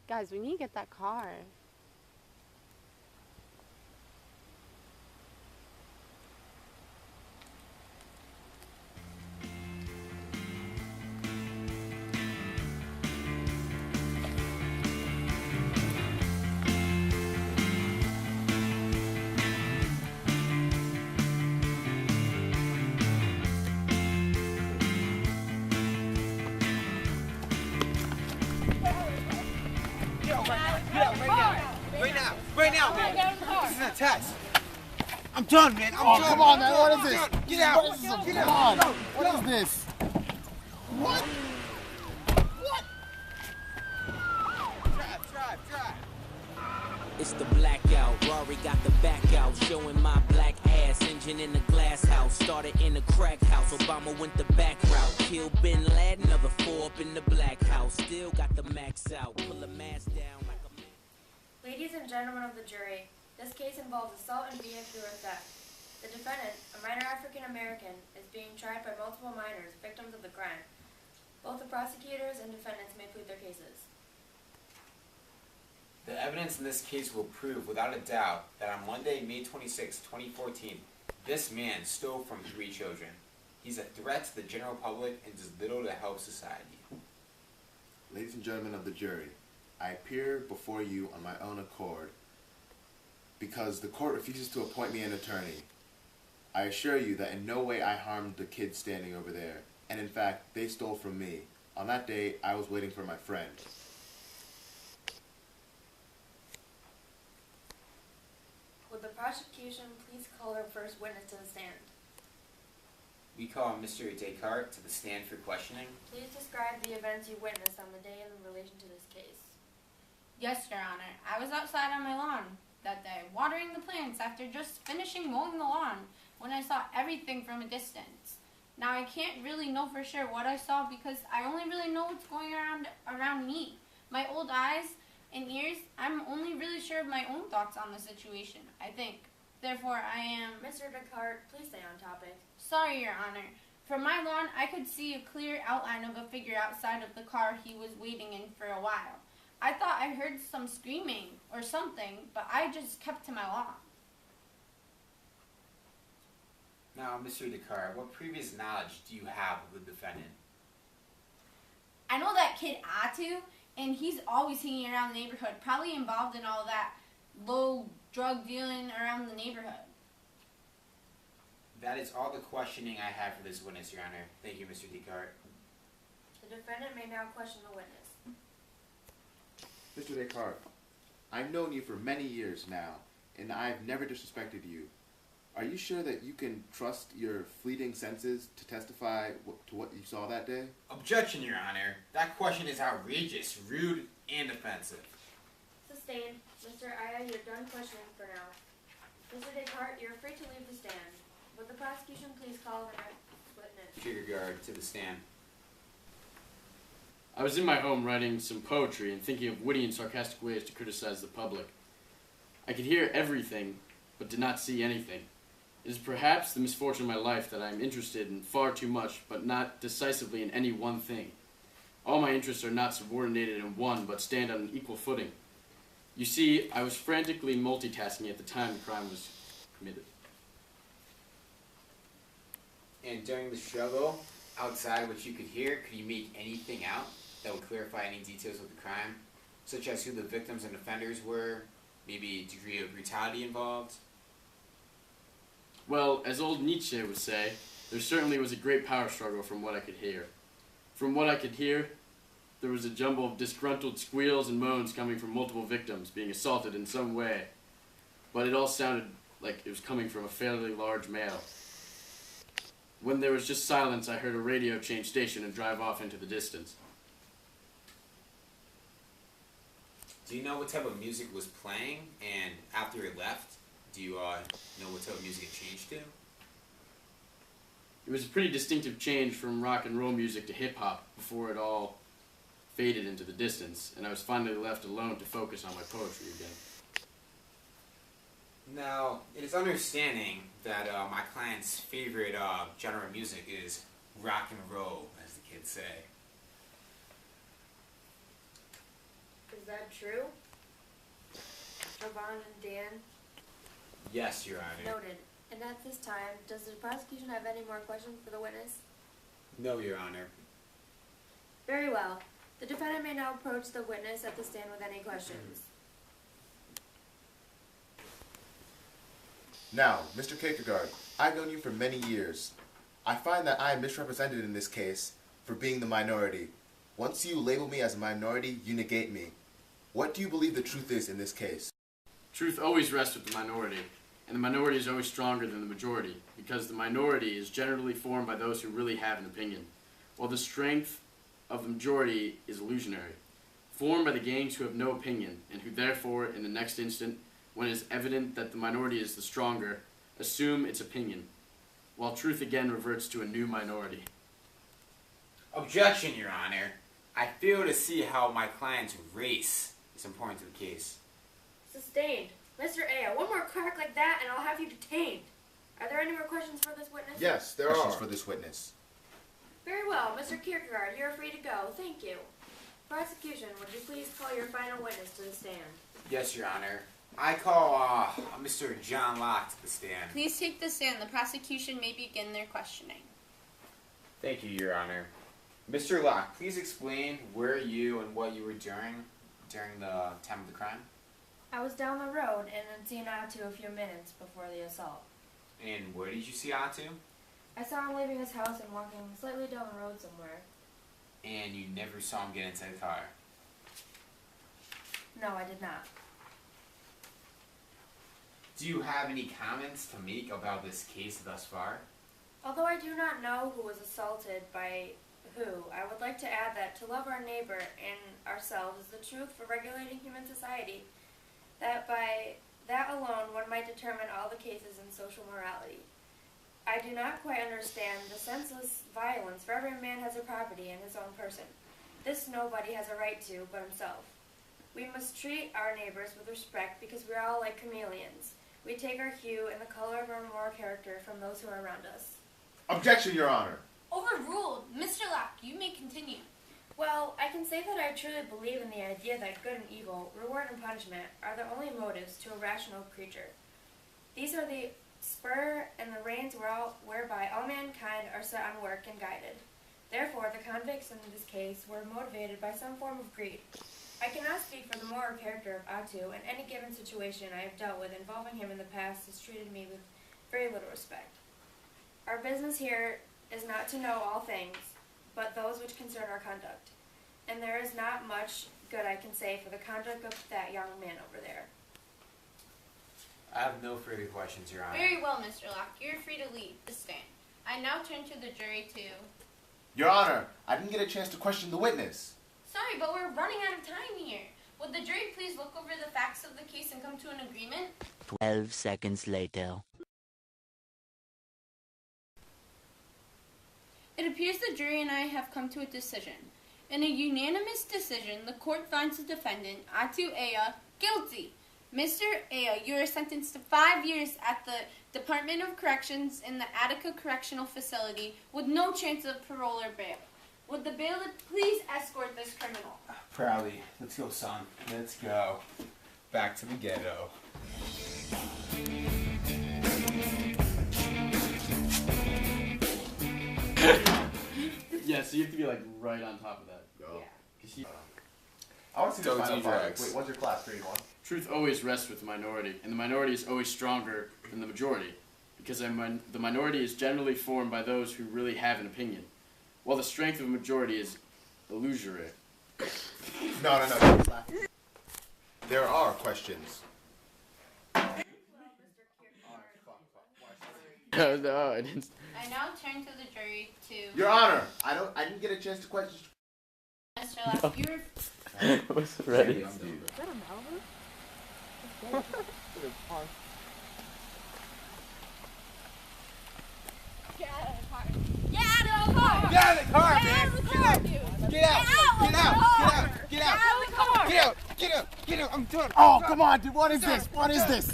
Guys, we need to get that car. Right now, man. This is a test. I'm done, man. I'm done. Come on, man. What is this? Get out. What is this? Get Come out. on. What is this? What? What? Drive. It's the blackout, Rory got the back out, showing my black ass, engine in the glass house, started in the crack house, Obama went the back route, killed Bin Laden, another 4 up in the black house, still got the max out, pull a mask down like a man. Ladies and gentlemen of the jury, this case involves assault and vehicular theft. The defendant, a minor African American, is being tried by multiple minors, victims of the crime. Both the prosecutors and defendants may plead their cases. The evidence in this case will prove without a doubt that on Monday, May 26, 2014, this man stole from 3 children. He's a threat to the general public and does little to help society. Ladies and gentlemen of the jury, I appear before you on my own accord because the court refuses to appoint me an attorney. I assure you that in no way I harmed the kids standing over there, and in fact, they stole from me. On that day, I was waiting for my friend. Would the prosecution please call their first witness to the stand? We call Mr. Descartes to the stand for questioning. Please describe the events you witnessed on the day in relation to this case. Yes, Your Honor. I was outside on my lawn that day, watering the plants after just finishing mowing the lawn, when I saw everything from a distance. Now, I can't really know for sure what I saw because I only really know what's going around me. My old eyes and ears, I'm only really sure of my own thoughts on the situation, I think. Therefore, I am... Mr. Descartes, please stay on topic. Sorry, Your Honor. From my lawn, I could see a clear outline of a figure outside of the car he was waiting in for a while. I thought I heard some screaming or something, but I just kept to my lawn. Now, Mr. Descartes, what previous knowledge do you have of the defendant? I know that kid Atu, and he's always hanging around the neighborhood, probably involved in all that low drug dealing around the neighborhood. That is all the questioning I have for this witness, Your Honor. Thank you, Mr. Descartes. The defendant may now question the witness. Mr. Descartes, I've known you for many years now, and I've never disrespected you. Are you sure that you can trust your fleeting senses to testify to what you saw that day? Objection, Your Honor. That question is outrageous, rude, and offensive. Sustained. Mr. Aya, you're done questioning for now. Mr. Descartes, you're free to leave the stand. Would the prosecution please call the next witness? Trigger guard to the stand. I was in my home writing some poetry and thinking of witty and sarcastic ways to criticize the public. I could hear everything, but did not see anything. It is perhaps the misfortune of my life that I am interested in far too much, but not decisively in any one thing. All my interests are not subordinated in one, but stand on an equal footing. You see, I was frantically multitasking at the time the crime was committed. And during the struggle, outside what you could hear, could you make anything out that would clarify any details of the crime, such as who the victims and offenders were, maybe a degree of brutality involved? Well, as old Nietzsche would say, there certainly was a great power struggle from what I could hear. From what I could hear, there was a jumble of disgruntled squeals and moans coming from multiple victims being assaulted in some way, but it all sounded like it was coming from a fairly large male. When there was just silence, I heard a radio change station and drive off into the distance. Do you know what type of music was playing, and after it left, do you know what type of music it changed to? It was a pretty distinctive change from rock and roll music to hip-hop before it all faded into the distance, and I was finally left alone to focus on my poetry again. Now, it is understanding that my client's favorite genre of music is rock and roll, as the kids say. The Is that true? Yvonne and Dan? Yes, Your Honor. Noted. And at this time, does the prosecution have any more questions for the witness? No, Your Honor. Very well. The defendant may now approach the witness at the stand with any questions. Now, Mr. Kierkegaard, I've known you for many years. I find that I am misrepresented in this case for being the minority. Once you label me as a minority, you negate me. What do you believe the truth is in this case? Truth always rests with the minority, and the minority is always stronger than the majority, because the minority is generally formed by those who really have an opinion, while the strength of the majority is illusionary, formed by the gangs who have no opinion, and who therefore, in the next instant, when it is evident that the minority is the stronger, assume its opinion, while truth again reverts to a new minority. Objection, Your Honor. I fail to see how my client's race is important to the case. Sustained. Mr. Aya, one more crack like that and I'll have you detained. Are there any more questions for this witness? Yes, there are questions for this witness. Very well, Mr. Kierkegaard, you're free to go. Thank you. Prosecution, would you please call your final witness to the stand? Yes, Your Honor. I call Mr. John Locke to the stand. Please take the stand. The prosecution may begin their questioning. Thank you, Your Honor. Mr. Locke, please explain where you and what you were doing during the time of the crime. I was down the road and had seen Atu a few minutes before the assault. And where did you see Atu? I saw him leaving his house and walking slightly down the road somewhere. And you never saw him get inside the car? No, I did not. Do you have any comments to make about this case thus far? Although I do not know who was assaulted by who, I would like to add that to love our neighbor and ourselves is the truth for regulating human society, that by that alone one might determine all the cases in social morality. I do not quite understand the senseless violence, for every man has a property in his own person. This nobody has a right to but himself. We must treat our neighbors with respect because we are all like chameleons. We take our hue and the color of our moral character from those who are around us. Objection, Your Honor. Overruled. Mr. Locke, you may continue. Well, I can say that I truly believe in the idea that good and evil, reward and punishment, are the only motives to a rational creature. These are the spur and the reins whereby all mankind are set on work and guided. Therefore, the convicts in this case were motivated by some form of greed. I cannot speak for the moral character of Atu, and any given situation I have dealt with involving him in the past has treated me with very little respect. Our business here is not to know all things, but those which concern our conduct. And there is not much good I can say for the conduct of that young man over there. I have no further questions, Your Honor. Very well, Mr. Locke. You're free to leave the stand. I now turn to the jury to... Your Honor, I didn't get a chance to question the witness. Sorry, but we're running out of time here. Would the jury please look over the facts of the case and come to an agreement? 12 seconds later. It appears the jury and I have come to a decision. In a unanimous decision, the court finds the defendant, Atu Aya, guilty. Mr. Aya, you are sentenced to 5 years at the Department of Corrections in the Attica Correctional Facility with no chance of parole or bail. Would the bailiff please escort this criminal? Proudly. Let's go, son. Let's go. Back to the ghetto. Yeah, so you have to be like right on top of that. Go. Yeah. I want to see the Don't final do five. drugs. Wait, what's your class? Grade 1? Truth always rests with the minority, and the minority is always stronger than the majority, because the minority is generally formed by those who really have an opinion, while the strength of a majority is illusory. No. There are questions. No, I didn't. I now turn to the jury to... Your Honor, I didn't get a chance to question. Mr. Locke, you were... I was ready. Get out of the car! Get out of the car! Get out of the car, man! Get out of the car, dude! Get out! Get out! Get out! Get out of the car! Get out! I'm done. Oh, come on, dude. What is this? What is this?